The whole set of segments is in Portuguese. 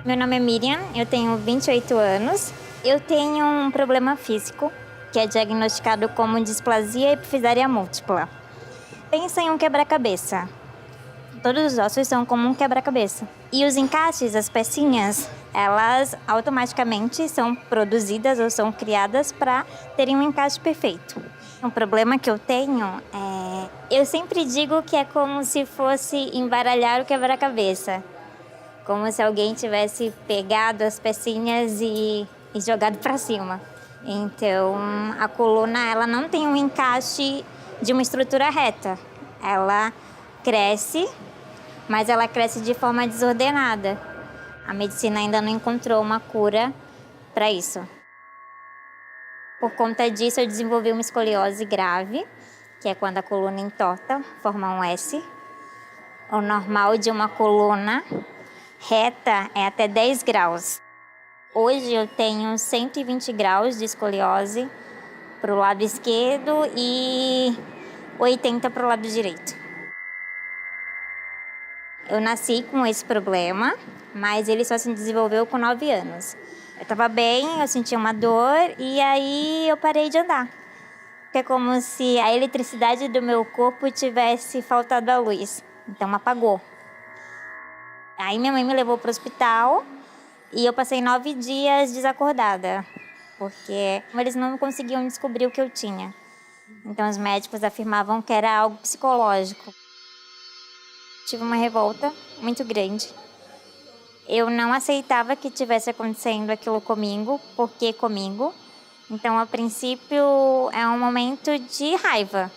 Meu nome é Miriam, eu tenho 28 anos. Eu tenho um problema físico, que é diagnosticado como displasia epifisária múltipla. Pensa em um quebra-cabeça. Todos os ossos são como um quebra-cabeça. E os encaixes, as pecinhas, elas automaticamente são produzidas ou são criadas para terem um encaixe perfeito. Um problema que eu tenho é... Eu sempre digo que é como se fosse embaralhar o quebra-cabeça. Como se alguém tivesse pegado as pecinhas e jogado para cima. Então, a coluna ela não tem um encaixe de uma estrutura reta. Ela cresce, mas ela cresce de forma desordenada. A medicina ainda não encontrou uma cura para isso. Por conta disso, eu desenvolvi uma escoliose grave, que é quando a coluna entorta, forma um S. O normal de uma coluna reta é até 10 graus. Hoje eu tenho 120 graus de escoliose para o lado esquerdo e 80 para o lado direito. Eu nasci com esse problema, mas ele só se desenvolveu com 9 anos. Eu estava bem, eu sentia uma dor e aí eu parei de andar. É como se a eletricidade do meu corpo tivesse faltado a luz, então apagou. Aí minha mãe me levou para o hospital e eu passei 9 dias desacordada, porque eles não conseguiam descobrir o que eu tinha. Então os médicos afirmavam que era algo psicológico. Tive uma revolta muito grande. Eu não aceitava que tivesse acontecendo aquilo comigo, porque comigo. Então, a princípio, é um momento de raiva.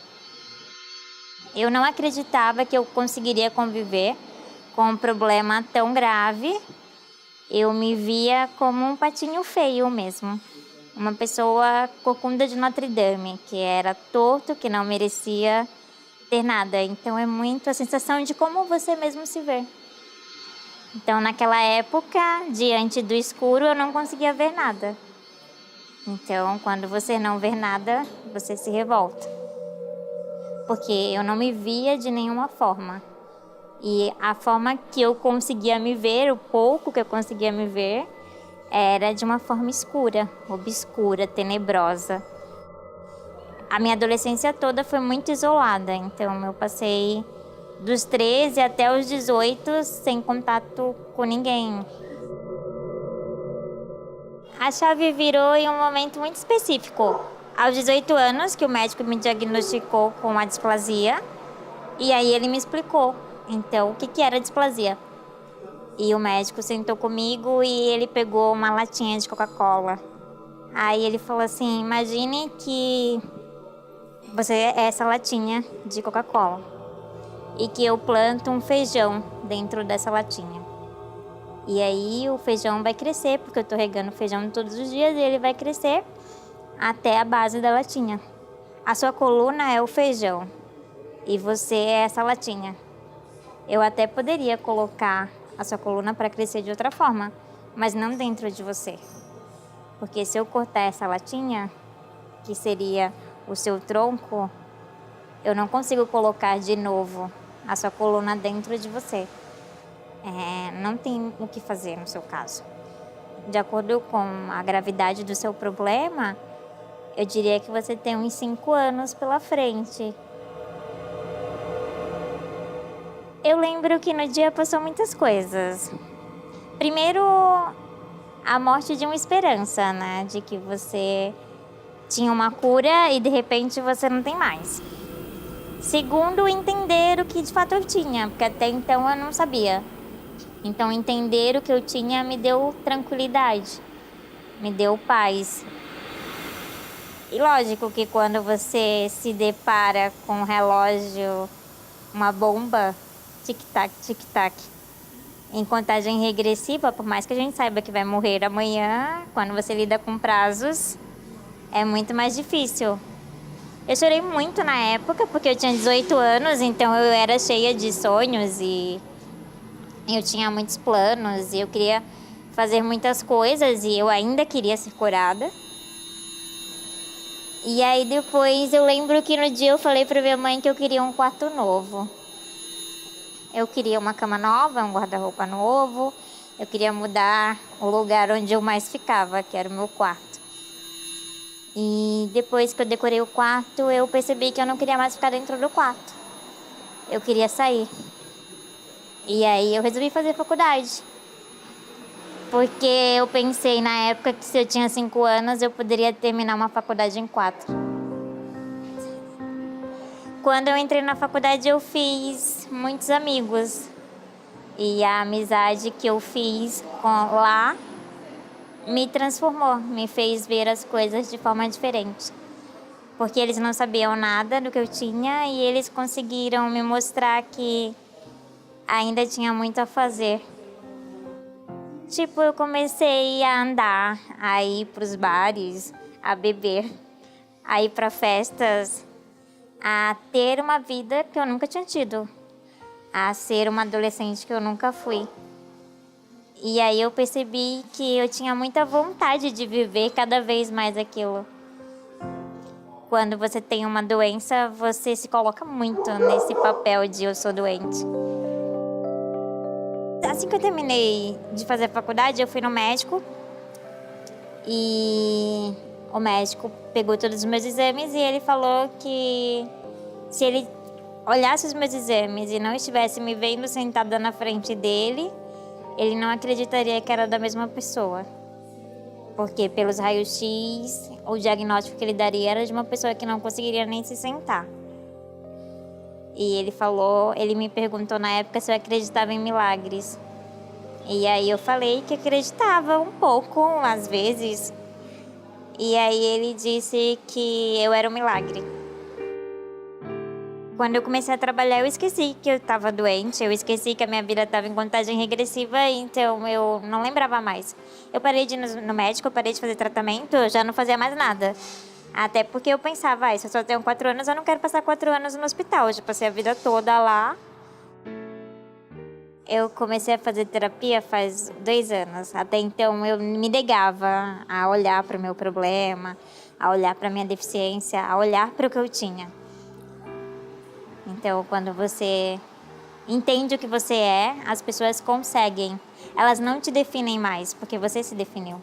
Eu não acreditava que eu conseguiria conviver com um problema tão grave. Eu me via como um patinho feio mesmo. Uma pessoa corcunda de Notre Dame, que era torto, que não merecia ter nada. Então, é muito a sensação de como você mesmo se vê. Então, naquela época, diante do escuro, eu não conseguia ver nada. Então, quando você não vê nada, você se revolta. Porque eu não me via de nenhuma forma. E a forma que eu conseguia me ver, o pouco que eu conseguia me ver, era de uma forma escura, obscura, tenebrosa. A minha adolescência toda foi muito isolada. Então, eu passei dos 13 até os 18 sem contato com ninguém. A chave virou em um momento muito específico. Aos 18 anos, que o médico me diagnosticou com a displasia. E aí ele me explicou, então, o que era displasia. E o médico sentou comigo e ele pegou uma latinha de Coca-Cola. Aí ele falou assim, imagine que você é essa latinha de Coca-Cola. E que eu planto um feijão dentro dessa latinha. E aí o feijão vai crescer, porque eu tô regando feijão todos os dias, e ele vai crescer até a base da latinha. A sua coluna é o feijão e você é essa latinha. Eu até poderia colocar a sua coluna para crescer de outra forma, mas não dentro de você. Porque se eu cortar essa latinha, que seria o seu tronco, eu não consigo colocar de novo a sua coluna dentro de você. Não tem o que fazer no seu caso. De acordo com a gravidade do seu problema, eu diria que você tem uns 5 anos pela frente. Eu lembro que no dia passou muitas coisas. Primeiro, a morte de uma esperança, né? De que você tinha uma cura e de repente você não tem mais. Segundo, entender o que de fato eu tinha, porque até então eu não sabia. Então, entender o que eu tinha me deu tranquilidade, me deu paz. E lógico que quando você se depara com um relógio, uma bomba, tic-tac, tic-tac, em contagem regressiva, por mais que a gente saiba que vai morrer amanhã, quando você lida com prazos, é muito mais difícil. Eu chorei muito na época, porque eu tinha 18 anos, então eu era cheia de sonhos e eu tinha muitos planos e eu queria fazer muitas coisas e eu ainda queria ser curada. E aí depois eu lembro que no dia eu falei pra minha mãe que eu queria um quarto novo. Eu queria uma cama nova, um guarda-roupa novo. Eu queria mudar o lugar onde eu mais ficava, que era o meu quarto. E depois que eu decorei o quarto, eu percebi que eu não queria mais ficar dentro do quarto. Eu queria sair. E aí eu resolvi fazer faculdade. Porque eu pensei na época que se eu tinha 5 anos, eu poderia terminar uma faculdade em 4. Quando eu entrei na faculdade, eu fiz muitos amigos. E a amizade que eu fiz lá me transformou, me fez ver as coisas de forma diferente. Porque eles não sabiam nada do que eu tinha e eles conseguiram me mostrar que ainda tinha muito a fazer. Tipo, eu comecei a andar, a ir pros bares, a beber, a ir para festas, a ter uma vida que eu nunca tinha tido, a ser uma adolescente que eu nunca fui. E aí eu percebi que eu tinha muita vontade de viver cada vez mais aquilo. Quando você tem uma doença, você se coloca muito nesse papel de eu sou doente. Assim que eu terminei de fazer a faculdade, eu fui no médico e o médico pegou todos os meus exames e ele falou que se ele olhasse os meus exames e não estivesse me vendo sentada na frente dele, ele não acreditaria que era da mesma pessoa. Porque pelos raios-x, o diagnóstico que ele daria era de uma pessoa que não conseguiria nem se sentar. E ele me perguntou na época se eu acreditava em milagres. E aí eu falei que acreditava um pouco, às vezes. E aí ele disse que eu era um milagre. Quando eu comecei a trabalhar, eu esqueci que eu estava doente, eu esqueci que a minha vida estava em contagem regressiva, então eu não lembrava mais. Eu parei de ir no médico, eu parei de fazer tratamento, eu já não fazia mais nada. Até porque eu pensava, se eu só tenho 4 anos, eu não quero passar 4 anos no hospital. Eu já passei a vida toda lá. Eu comecei a fazer terapia faz 2 anos. Até então eu me negava a olhar para o meu problema, a olhar para a minha deficiência, a olhar para o que eu tinha. Então, quando você entende o que você é, as pessoas conseguem. Elas não te definem mais, porque você se definiu.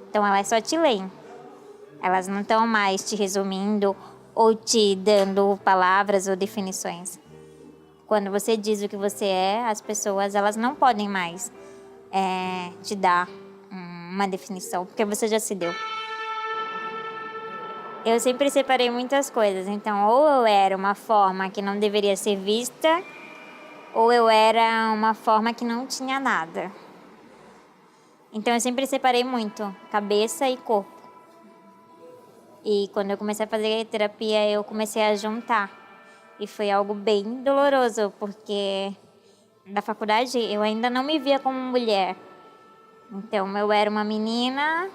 Então, elas só te leem. Elas não estão mais te resumindo ou te dando palavras ou definições. Quando você diz o que você é, as pessoas elas não podem mais te dar uma definição, porque você já se deu. Eu sempre separei muitas coisas, então ou eu era uma forma que não deveria ser vista, ou eu era uma forma que não tinha nada. Então eu sempre separei muito, cabeça e corpo. E quando eu comecei a fazer terapia, eu comecei a juntar. E foi algo bem doloroso, porque na faculdade eu ainda não me via como mulher. Então eu era uma menina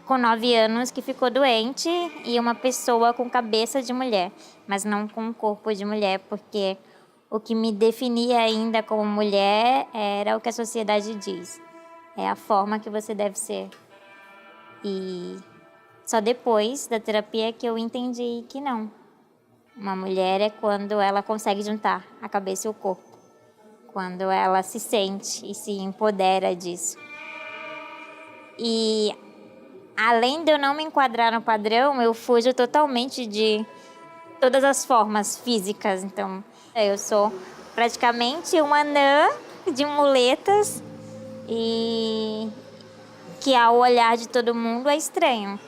com 9 anos que ficou doente e uma pessoa com cabeça de mulher, mas não com corpo de mulher, porque o que me definia ainda como mulher era o que a sociedade diz. É a forma que você deve ser. E só depois da terapia que eu entendi que não. Uma mulher é quando ela consegue juntar a cabeça e o corpo. Quando ela se sente e se empodera disso. E além de eu não me enquadrar no padrão, eu fujo totalmente de todas as formas físicas. Então, eu sou praticamente uma anã de muletas e que ao olhar de todo mundo é estranho.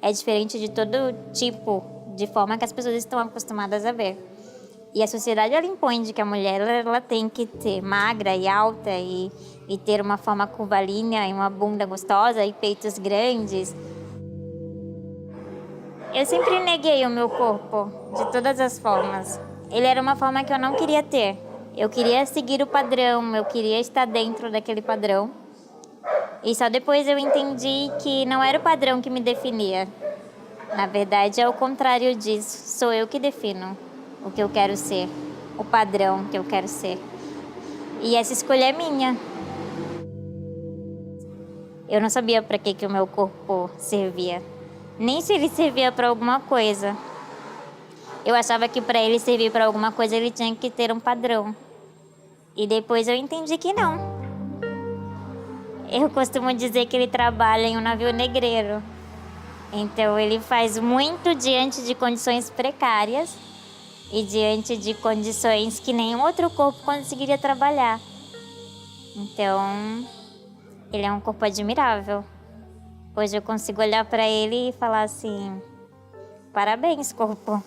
É diferente de todo tipo de forma que as pessoas estão acostumadas a ver. E a sociedade ela impõe de que a mulher ela tem que ser magra e alta e ter uma forma curvilínea e uma bunda gostosa e peitos grandes. Eu sempre neguei o meu corpo de todas as formas. Ele era uma forma que eu não queria ter. Eu queria seguir o padrão, eu queria estar dentro daquele padrão. E só depois eu entendi que não era o padrão que me definia. Na verdade, é o contrário disso. Sou eu que defino o que eu quero ser, o padrão que eu quero ser. E essa escolha é minha. Eu não sabia para que o meu corpo servia, nem se ele servia para alguma coisa. Eu achava que para ele servir para alguma coisa ele tinha que ter um padrão. E depois eu entendi que não. Eu costumo dizer que ele trabalha em um navio negreiro. Então, ele faz muito diante de condições precárias e diante de condições que nenhum outro corpo conseguiria trabalhar. Então, ele é um corpo admirável. Hoje eu consigo olhar para ele e falar assim: parabéns, corpo.